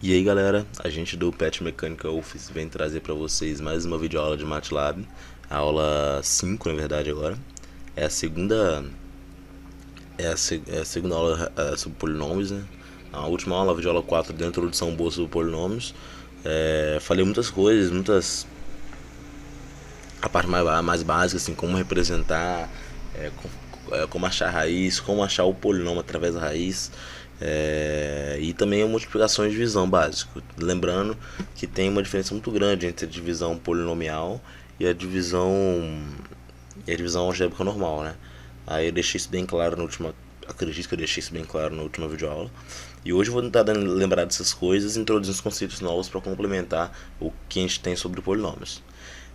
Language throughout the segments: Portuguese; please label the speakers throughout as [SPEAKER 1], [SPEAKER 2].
[SPEAKER 1] E aí galera, a gente do Pet Mechanical Office vem trazer para vocês mais uma videoaula de MATLAB, a aula 5 na verdade agora. É a segunda, é a segunda aula sobre polinômios, né? A última aula, a videoaula 4, deu a introdução boa sobre polinômios. Falei muitas coisas, a parte mais básica, assim, como representar, como achar a raiz, como achar o polinômio através da raiz, e também a multiplicação e divisão básico. Lembrando que tem uma diferença muito grande entre a divisão polinomial e a divisão algébrica normal, né? Aí eu deixei isso bem claro na última, acredito que eu deixei isso bem claro na última videoaula. E hoje eu vou tentar lembrar dessas coisas e introduzir uns conceitos novos para complementar o que a gente tem sobre polinômios.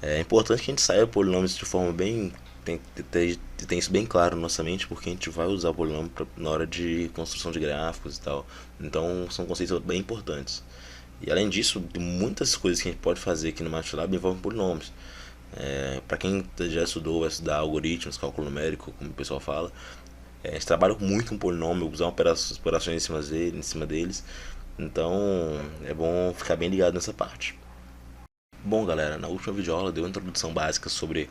[SPEAKER 1] É importante que a gente saiba polinômios de forma bem. Tem isso bem claro na nossa mente, porque a gente vai usar o polinômio na hora de construção de gráficos e tal. Então são conceitos bem importantes. E além disso, muitas coisas que a gente pode fazer aqui no MATLAB envolvem polinômios. Para quem já estudou, vai estudar algoritmos, cálculo numérico, como o pessoal fala, a gente trabalha muito com polinômio, usar operações em cima deles. Então é bom ficar bem ligado nessa parte. Bom galera, na última videoaula deu uma introdução básica sobre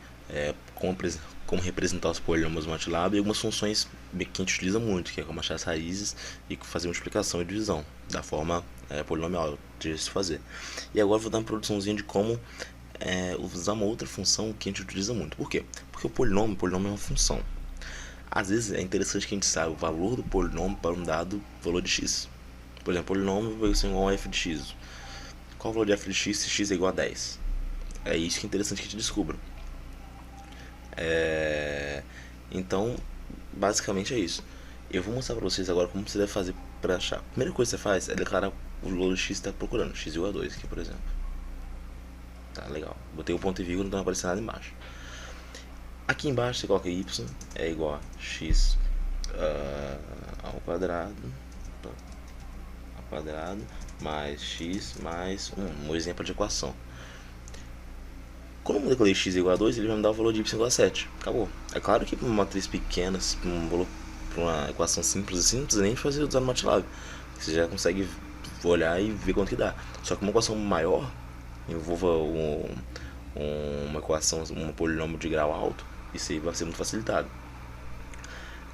[SPEAKER 1] como representar os polinômios no MATLAB e algumas funções que a gente utiliza muito, que é como achar as raízes e fazer multiplicação e divisão, da forma polinomial de se fazer. E agora vou dar uma introduçãozinha de como usar uma outra função que a gente utiliza muito. Por quê? Porque o polinômio é uma função. Às vezes é interessante que a gente saiba o valor do polinômio para um dado valor de x. Por exemplo, o polinômio vai ser igual a f de x. Qual o valor de f de x se x é igual a 10? É isso que é interessante que a gente descubra. Então, basicamente é isso. Eu vou mostrar pra vocês agora como você deve fazer para achar. A primeira coisa que você faz é declarar o valor de x que está procurando. X igual a 2 aqui, por exemplo. Tá, legal. Botei o ponto e vírgula, não tá aparecendo nada embaixo. Aqui embaixo você coloca y é igual a x ao quadrado mais x mais um exemplo de equação. Quando eu declarei x igual a 2, ele vai me dar o valor de y igual a 7. Acabou. É claro que para uma matriz pequena, para uma equação simples assim, não precisa nem fazer usar no MATLAB. Você já consegue olhar e ver quanto que dá. Só que uma equação maior envolva uma equação, um polinômio de grau alto, isso aí vai ser muito facilitado.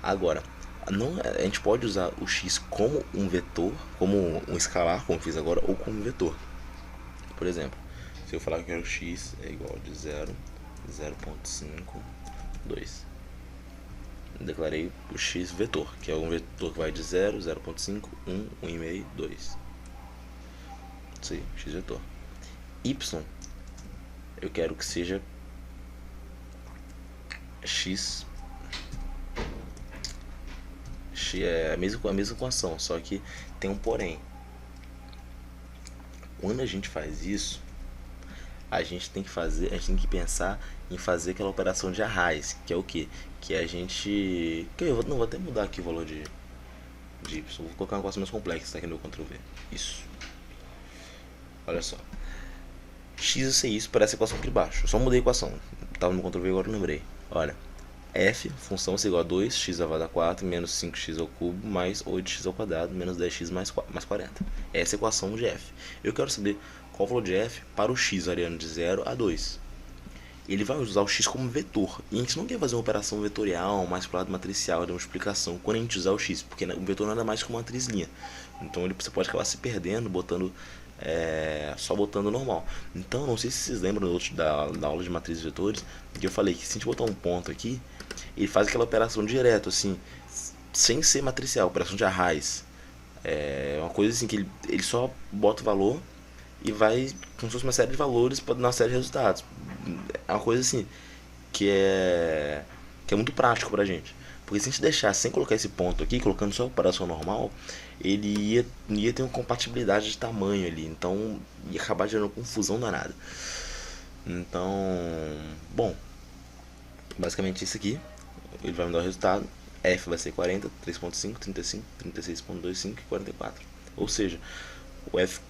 [SPEAKER 1] Agora, a gente pode usar o x como um vetor, como um escalar, como eu fiz agora, ou como um vetor. Por exemplo, se eu falar que eu quero x é igual de 0, 0.5, 2. Declarei o x vetor, que é um vetor que vai de 0, 0.5, 1, 1,5, 2. Isso aí, x vetor. Y, eu quero que seja x é a mesma equação, só que tem um porém. Quando a gente faz isso, a gente tem que pensar em fazer aquela operação de arrais, que é o que? Que a gente, vou até mudar aqui o valor de y, vou colocar uma equação mais complexa aqui no Ctrl V. Isso. Olha só. X é isso para essa equação aqui de baixo. Eu só mudei a equação. Estava no Ctrl V, agora eu lembrei. Olha. F, função é igual a 2, x elevado a 4, menos 5x ao cubo, mais 8x ao quadrado, menos 10x mais 40. Essa é a equação de F. Eu quero saber qual o valor de F para o x variando de 0 a 2. Ele vai usar o x como vetor. E a gente não quer fazer uma operação vetorial, mais para o lado matricial, de multiplicação, quando a gente usar o x, porque o vetor nada mais que uma matrizinha. Então você pode acabar se perdendo, só botando normal. Então, não sei se vocês lembram da aula de matrizes e vetores, que eu falei que se a gente botar um ponto aqui, ele faz aquela operação direto, assim, sem ser matricial, operação de arrais. É uma coisa assim que ele só bota o valor e vai como se fosse uma série de valores para dar uma série de resultados. É uma coisa assim que é muito prático pra gente. Porque se a gente deixar sem colocar esse ponto aqui, colocando só a operação normal, ele ia ter uma compatibilidade de tamanho ali. Então ia acabar gerando confusão danada. Então, bom, basicamente isso aqui. Ele vai me dar o resultado. F vai ser 40, 3.5, 35, 36.25 e 44. Ou seja, o F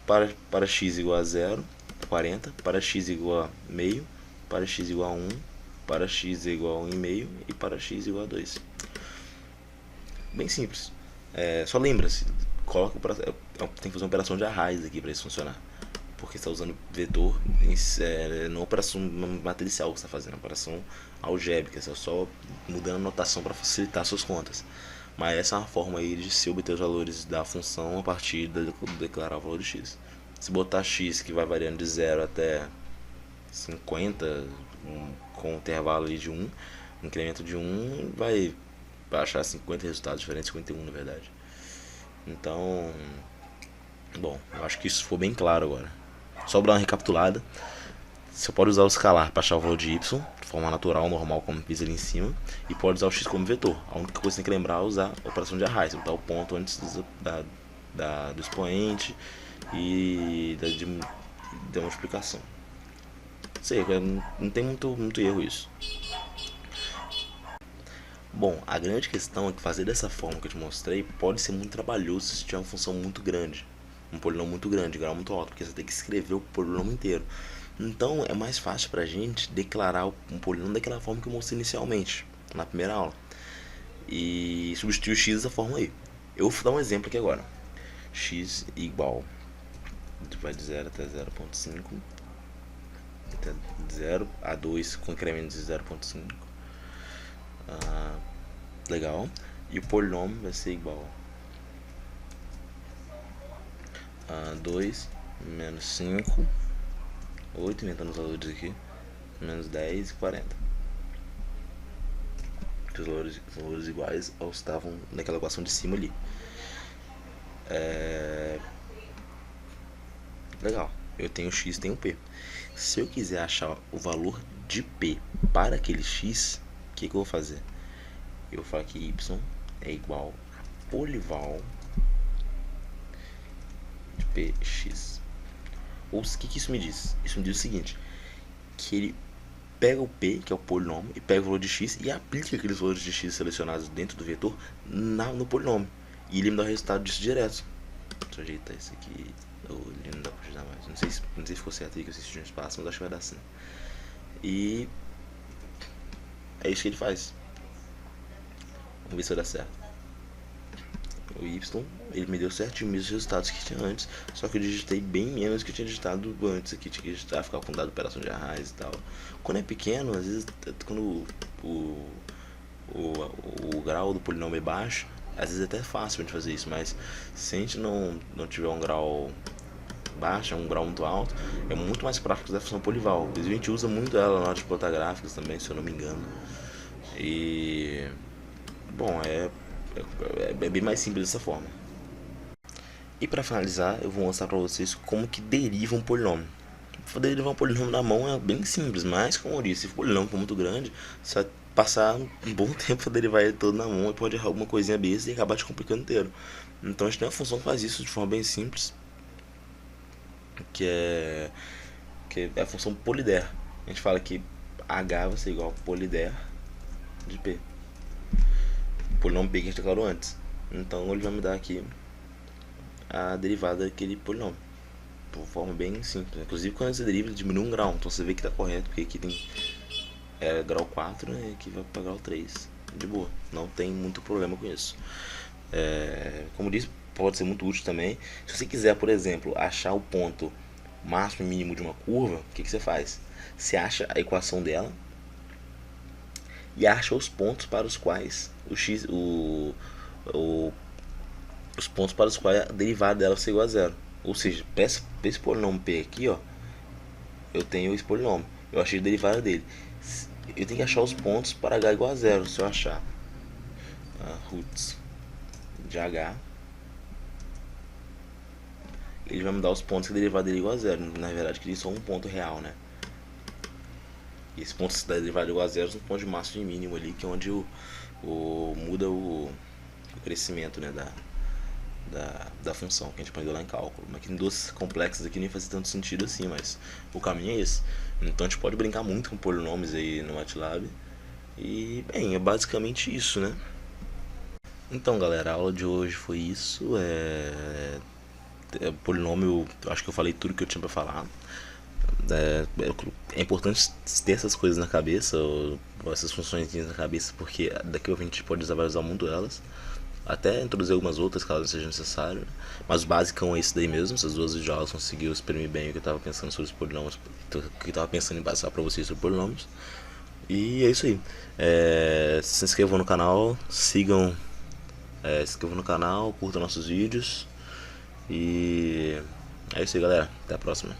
[SPEAKER 1] para x igual a 0, 40, para x igual a meio, para x igual a 1, para x igual a 1,5 e para x igual a 2. Bem simples. Só lembra-se, tem que fazer uma operação de arraes aqui para isso funcionar. Porque você está usando vetor, não operação matricial que você está fazendo, é operação algébrica, você está só mudando a notação para facilitar suas contas. Mas essa é uma forma aí de se obter os valores da função a partir de declarar o valor de x. Se botar x que vai variando de 0 até 50, com um intervalo aí de 1, um incremento de 1, vai achar 50 resultados diferentes, 51 na verdade. Então, bom, eu acho que isso ficou bem claro agora. Só para dar uma recapitulada, você pode usar o escalar para achar o valor de y, de forma natural, normal, como fiz ali em cima, e pode usar o x como vetor. A única coisa que você tem que lembrar é usar a operação de arraes, botar o ponto antes do expoente e da multiplicação. Sei, não tem muito erro isso. Bom, a grande questão é que fazer dessa forma que eu te mostrei pode ser muito trabalhoso se tiver uma função muito grande, um polinômio muito grande, grau muito alto, porque você tem que escrever o polinômio inteiro. Então é mais fácil pra gente declarar um polinômio daquela forma que eu mostrei inicialmente, na primeira aula, e substituir o x dessa forma aí. Eu vou dar um exemplo aqui agora. X igual, vai de 0 até 0.5, até 0 a 2 com incremento de 0.5. Legal. E o polinômio vai ser igual a 2 menos 5, 8, inventando os valores aqui, menos 10 e 40. Os valores iguais aos que estavam naquela equação de cima ali. Legal. Eu tenho x, tenho p. Se eu quiser achar o valor de p para aquele x, o que eu vou fazer? Eu vou falar que y é igual a polival de px. Ou o que isso me diz? Isso me diz o seguinte, que ele pega o p, que é o polinômio, e pega o valor de x e aplica aqueles valores de x selecionados dentro do vetor no polinômio. E ele me dá o resultado disso direto. Deixa eu ajeitar isso aqui. Ele não dá pra ajudar mais. Não sei se ficou certo aí que eu assisti um espaço, mas acho que vai dar sim. E é isso que ele faz. Vamos ver se vai dar certo. O y, ele me deu certinho os mesmos resultados que tinha antes, só que eu digitei bem menos que eu tinha digitado antes aqui. Tinha que digitar, ficar com dado operação de arraes e tal. Quando é pequeno, às vezes, quando o grau do polinômio é baixo, às vezes é até fácil pra gente fazer isso, mas se a gente não tiver um grau baixo, um grau muito alto, é muito mais prático da função polival. A gente usa muito ela na hora de plotar gráficos também, se eu não me engano. E bom, é bem mais simples dessa forma. E para finalizar, eu vou mostrar para vocês como que deriva um polinômio. Para derivar um polinômio na mão é bem simples, mas como eu disse, se o polinômio for muito grande, você vai passar um bom tempo para derivar ele todo na mão e pode errar alguma coisinha besta e acabar te complicando inteiro. Então a gente tem uma função que faz isso de forma bem simples, que é a função polider. A gente fala que h vai ser igual a polider de p, o polinômio p que a gente declarou antes. Então ele vai me dar aqui a derivada daquele polinômio, por forma bem simples. Inclusive quando você deriva, ele diminui um grau, então você vê que está correto, porque aqui tem grau 4, né, e aqui vai para grau 3. De boa, não tem muito problema com isso. Como disse, pode ser muito útil também. Se você quiser, por exemplo, achar o ponto máximo e mínimo de uma curva, o que você faz? Você acha a equação dela e acha os pontos para os quais os pontos para os quais a derivada dela vai ser igual a zero. Ou seja, para esse polinômio p aqui, ó, eu tenho esse polinômio, eu achei a derivada dele. Eu tenho que achar os pontos para h igual a zero. Se eu achar roots de h, ele vai me dar os pontos que a derivada dele é igual a zero. Na verdade, que só um ponto real, né? E esses pontos da derivada igual a zero são pontos de máximo e mínimo ali, que é onde muda o crescimento, né, da função que a gente aprendeu lá em cálculo. Mas aqui em duas complexas aqui nem faz tanto sentido assim, mas o caminho é esse. Então a gente pode brincar muito com polinômios aí no MATLAB. E bem, é basicamente isso, né? Então galera, a aula de hoje foi isso. Polinômio, acho que eu falei tudo que eu tinha pra falar. É importante ter essas coisas na cabeça, ou essas funções na cabeça, porque daqui a gente pode usar muito elas. até introduzir algumas outras caso seja necessário, né? Mas o basicão é esse daí mesmo. Essas duas videoaulas conseguiu exprimir bem o que eu tava pensando sobre os polinômios, o que eu tava pensando em passar pra vocês sobre polinômios. E é isso aí. Se inscrevam no canal, sigam, se inscrevam no canal, curtam nossos vídeos. E é isso aí, galera. Até a próxima.